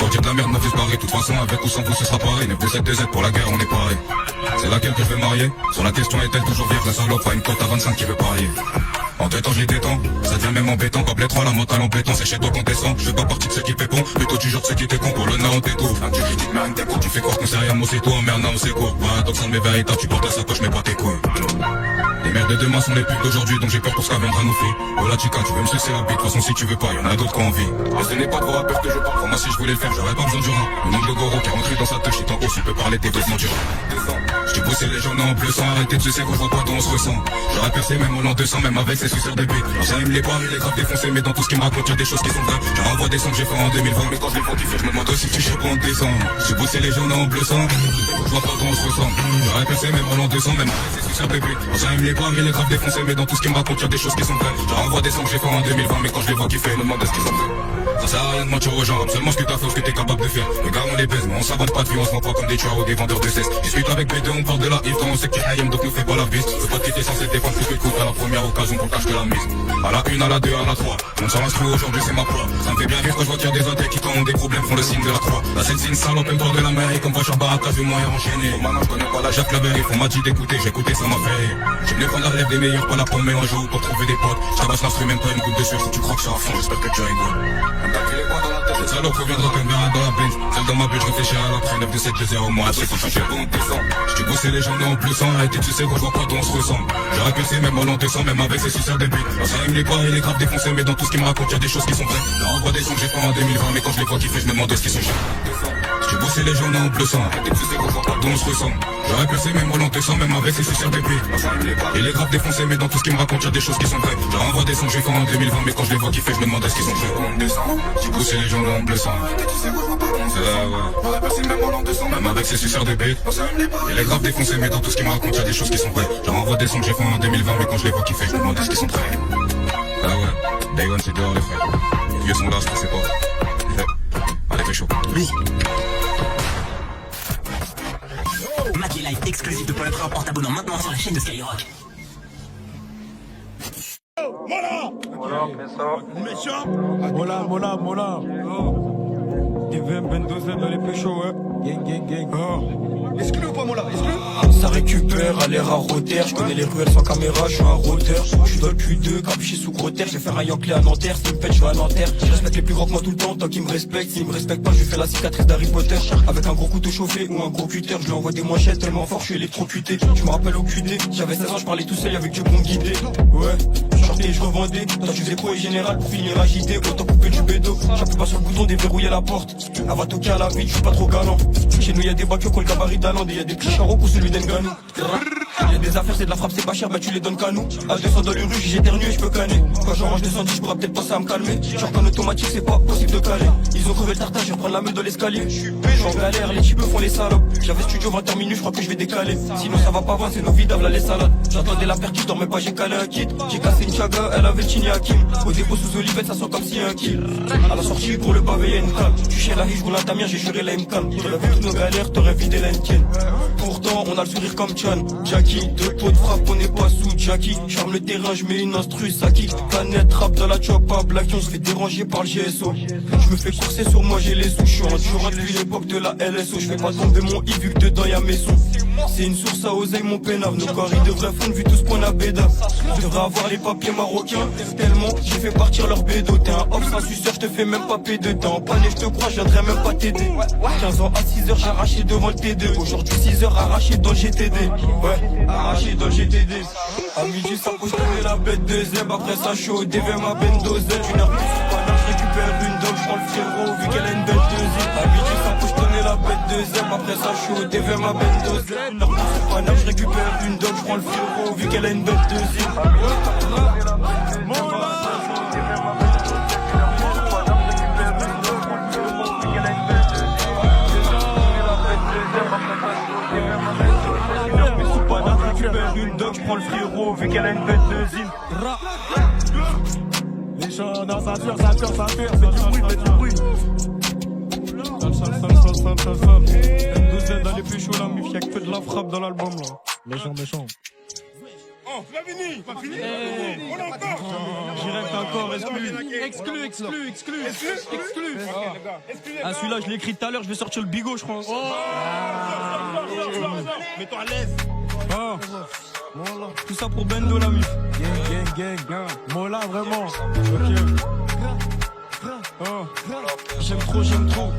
Faut dire de la merde, ma vie se barrer. De toute façon, avec ou sans vous, ce sera pareil. 9 2 7 2 Z pour la guerre, on est pareil. C'est laquelle que je vais marier? Sur la question est-elle toujours vierge? La salope a une cote à 25 qui veut parier. En deux temps je les détends, ça devient même embêtant. Comme les 3 la mentale en béton, c'est chez toi qu'on descend. Je fais pas partie de ceux qui pépont, plutôt du genre de ceux qui étaient cons. Pour le nez on t'étouffe, tu critiques mais rien ne t'écoute. Tu fais croire qu'on sait rien, moi c'est toi, merde non c'est quoi. Bah donc sans mes vérités, tu portes la sacoche mais pas tes couilles. Les mères de demain sont les putes d'aujourd'hui, donc j'ai peur pour ce qu'elle viendra nous faire. Oh la chica, tu veux me sucer la bite, de toute façon si tu veux pas, y'en a d'autres qui ont envie. Mais ce n'est pas de vos rappeurs que je parle, pour moi si je voulais le faire, j'aurais pas besoin du rein. Le nombre de gros qui est rentré dans sa touche, il t'en haut, tu peux parler tes vêtements du rein. J't'ai poussé les gens en bleu sans arrêter de sucer, quand je vois pas d'où on se ressent. J'aurais percé même au l'an 200, même avec ses suceurs de bite. Ça aime les poires, il est grave défoncé, mais dans tout ce qui me raconte, y'a des choses qui sont vraies. J'en renvoie des sons que j'ai fait en 2020, mais quand je les vois kiffer, je me demande aussi si je sais pas en descend. J'ai poussé les gens en bleu sang, je vois pas d'où on se ressent. J'aurais percé même au l'an 200, même avec ses suceurs de bite. Ça aime les poires, il est grave défoncé, mais dans tout ce qui me raconte, y'a des choses qui sont vraies. J'en renvoie des sons que j'ai fait en 2020, mais quand je les vois kiffer, je me demande ce qu'ils ont fait. Ça sert à rien de mentir aux gens, seulement ce que t'as fait, ce que t'es capable de faire. Les gars on les baise, mais on s'invente pas de vie, on se vend pas comme des tueurs ou des vendeurs de cesse. Discute avec B2, on parle de la Yves, on sait qu'il y a donc nous fait pas la bise. Faut pas te quitter sans cette défense, plus que le coup à la première occasion pour cacher la mise. À la 1, à la 2, à la 3, on s'en instruit aujourd'hui c'est ma proie. Ça me fait bien rire quand je vois qu'il y a des athées qui quand ont des problèmes font le signe de la croix. La scène c'est une salope, elle me de la mer et comme voiture baraka, vu moyen enchaîné. Bon maintenant je connais pas la Jacques Laberry, on m'a dit d'écouter, j'ai écouté ça m'a fait. J'ai mieux prendre la relève des meilleurs, pas la pour mélanger ou pour trouver des potes. Je tabasse l'instru même pas une goutte de sueur, si tu crois que je suis à fond, j'espère que tu rigoles. Cette salope reviendra comme verra dans la benz. Celle dans ma bulle, je réfléchis à l'après 9 de 7 de 0 mois. Après faut changer bon descend. J't'ai bossé les gens en plus sans arrêter, tu sais quand je vois pas d'où on se ressemble. J'aurais percé même au long de sang, même avec ses suceurs de bite. Ça aime les poires, il est grave défoncé, mais dans tout ce qui me raconte, y'a des choses qui sont vraies. Je renvoie des sons que j'ai fait en 2020, mais quand je les vois kiffer, je me demande ce qu'ils sont chers. J't'ai bossé les gens en plus sans arrêter, tu sais quand je vois pas d'où on se ressemble. J'aurais percé même au long de sang, même avec ses suceurs de bite. Il est grave défoncé, mais dans tout ce qui me raconte, y'a des choses qui sont vraies. Je renvoie des sons que j'ai fait en 2020, mais quand je les vois kiffer, je me demande ce qu'ils sont chers. J't'ai bossé les gens en bleu sang. Même avec ses suceurs de bête. Il est grave défoncé mais dans tout ce qu'il me raconte y'a des choses qui sont vraies. Je renvoie des sons que j'ai fait en 2020 mais quand je les vois kiffer je me demande est-ce qu'ils sont prêts. Ah ouais, Day One c'est dehors les frères. Les vieux sont là, je sais pas. Allez fais chaud. Lourd. Match live exclusif de Pôle Emploi en t'abonnant maintenant sur la chaîne de Skyrock. Mola. Kevin Bendozen dans les péchos, ouais. Gang. Exclu ou pas, Mola? Exclu? Ça récupère à l'air à Rotter. Je connais les ruelles sans caméra, je suis un roteur. Je suis dans le Q2, capuché sous gros terre. Je vais faire un Yankee à Nanterre. S'il me pète, je vais à Nanterre. Je respecte les plus grands que moi tout le temps, tant qu'ils me respectent. S'ils me respectent pas, je lui fais la cicatrice d'Harry Potter. Avec un gros couteau chauffé ou un gros cutter. Je lui envoie des manchettes tellement fort, je suis électrocuté. Je me rappelle au QD, j'avais 16 ans, je parlais tout seul avec Dieu pour me guider. Ouais, je sortais et je revendais. Toi tu faisais pro et général pour finir à JD. Autant couper du bédo. J'appuie pas sur le bouton, déverrouiller la porte. Elle va toquer à la vie, je suis pas trop galant. Chez nous y'a des bacs qui ont le gabarit d'Alande et y'a des petits charros pour celui d'Enganou. Y'a des affaires, c'est de la frappe, c'est pas cher, bah tu les donnes qu'à nous. À 200 dans les rues, j'éternue et je peux canner. Quand je range 210, je pourrais peut-être passer à me calmer. Genre qu'en automatique, c'est pas possible de caler. Ils ont crevé le tartage, je vais prendre la meule dans l'escalier. Je suis en galère, les types font les salopes. J'avais studio 20h minutes, je crois que je vais décaler. Sinon ça va pas voir, c'est nos vidables, là les salades. J'attendais la perquise, je dormais pas, j'ai calé un kit. J'ai cassé une chaga, elle avait Chini Hakim. Au dépôt sous Olivette, ça sent comme si un kill. À la sortie, pour le pavé, y'a une calme. Tu chies la riche, je roule un tamien, j'ai juré la me-calme. T'aurais vu toutes nos galères, t'aurais vidé la tienne. Pourtant, on a le sourire comme Chan. Jackie, deux pots de frappe, on n'est pas sous Jackie. Charme le terrain, je mets une instru, Saki. Planète, rap dans la chop, à Black, on se fait déranger par le GSO. Je me fais courser sur moi, j'ai les sous. Je suis en durant depuis l'époque de la LSO. Je fais pas tomber mon I vu que dedans y'a mes sons. C'est une source à oseille, mon pénave. Nos corps, ils devraient fondre vu tout ce qu'on a béda. Je devrais avoir les papiers marocains. Tellement j'ai fait partir leur bédo. T'es un off, un suceur, je te fais même pas P2. T'es en panne et je te crois, je viendrai même pas t'aider. 15 ans à 6h, j'ai arraché devant le T2. Aujourd'hui 6h, arraché dans le GTD. Ouais, arraché dans le GTD. À midi, ça pousse, je la bête de Zeb. Après ça, je suis au DV, ma bendozel. Une heure plus sur panard, je récupère une dog, je prends le frérot, vu qu'elle a une bête de Zeb. À midi, ça pousse, je la bête de Zeb. Après ça, je suis au DV, ma bendozel. Une heure plus sur panard, je récupère une dog, je prends le frérot, vu qu'elle a une bête de Zeb. Une dog, je prends le frérot, vu qu'elle a une bête de zine. Les gens, non, ça tire, c'est du bruit, mais du bruit. Sale. M12 dans les péchos, la mif, y'a que de la frappe dans l'album là. Méchant. Non, c'est pas fini. Pas fini. On a encore. Direct encore, exclu. Ah, celui-là, je l'ai écrit tout à l'heure, je vais sortir le bigot, je pense. Mets-toi à l'aise. Tout ça pour Bendo, la mif. Gang. Mola, vraiment. J'aime trop.